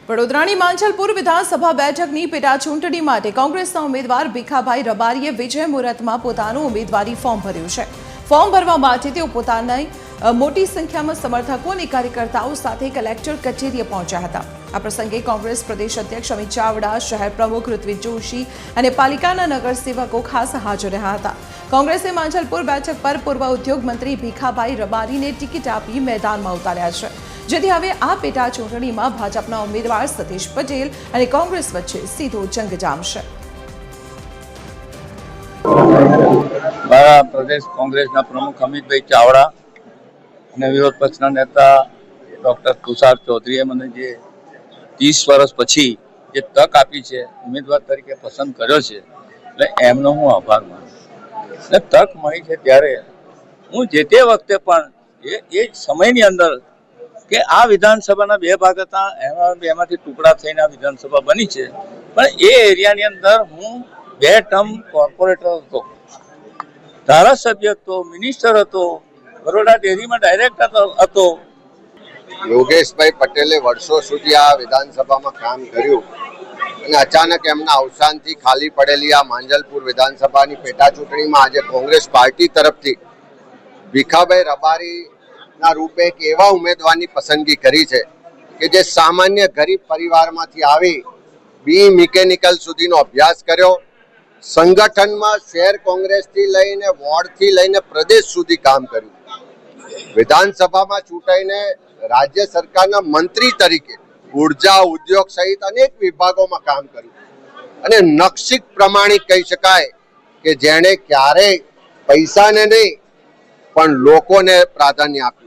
વડોદરાની માંજલપુર વિધાનસભા બેઠકની પેટા ચૂંટણી માટે કોંગ્રેસના ઉમેદવાર ભીખાભાઈ રબારીએ વિજય મુહૂર્તમાં પોતાનું ઉમેદવારી ફોર્મ ભર્યું છે। ફોર્મ ભરવા માટે તેઓ પોતાની મોટી સંખ્યામાં સમર્થકો અને કાર્યકર્તાઓ સાથે કલેક્ટર કચેરીએ પહોંચ્યા હતા। આ પ્રસંગે કોંગ્રેસ પ્રદેશ અધ્યક્ષ અમિત ચાવડા, શહેર પ્રમુખ ઋત્વિજ જોશી અને પાલિકાના નગરસેવકો ખાસ હાજર રહ્યા હતા। કોંગ્રેસે માંજલપુર બેઠક પર પૂર્વ ઉદ્યોગ મંત્રી ભીખાભાઈ રબારીને ટિકિટ આપી મેદાનમાં ઉતાર્યા છે, જેથી હવે આ પેટા ચૂંટણીમાં ભાજપના ઉમેદવાર સતીશ પટેલ અને કોંગ્રેસ વચ્ચે સીધો જંગ જામશે। प्रदेश कांग्रेस प्रमुख अमित चावड़ा અને વિરોધ પક્ષના નેતા ડોક્ટર તુષાર ચૌધરીએ મને જે 30 વર્ષ પછી જે તક આપી છે, ઉમેદવાર તરીકે પસંદ કર્યો છે, એટલે એમનો હું આભાર માનું છું। એટલે તક મળી છે ત્યારે હું જે તે વખતે પણ એ સમયની અંદર કે આ વિધાનસભાના 2 ભાગ હતા, એમાંથી ટુકડા થઈને આ વિધાનસભા બની છે, પણ એ એરિયાની અંદર હું 2 ટર્મ કોર્પોરેટર હતો, ધારાસભ્ય હતો, મિનિસ્ટર હતો, બરોડા ડેરીમાં ડાયરેક્ટર હતો। યોગેશભાઈ પટેલે વર્ષો સુધી આ વિધાનસભામાં કામ કર્યું અને અચાનક એમના અવસાનથી ખાલી પડેલી આ માંજલપુર વિધાનસભાની પેટા ચૂંટણીમાં આજે કોંગ્રેસ પાર્ટી તરફથી ભીખાભાઈ રબારીના રૂપે એક એવા ઉમેદવારની પસંદગી કરી છે કે જે સામાન્ય ગરીબ પરિવારમાંથી આવી બી મિકેનિકલ સુધીનો અભ્યાસ કર્યો, સંગઠનમાં શહેર કોંગ્રેસથી લઈને વોર્ડથી લઈને પ્રદેશ સુધી કામ કર્યું, વિધાનસભામાં ચૂંટાઈને રાજ્ય સરકારના મંત્રી તરીકે ઉર્જા, ઉદ્યોગ સહિત અનેક વિભાગોમાં કામ કર્યું અને નક્ષિક પ્રમાણિક કહી શકાય કે જેણે ક્યારેય પૈસાને નહીં પણ લોકોને પ્રાધાન્ય આપ્યું।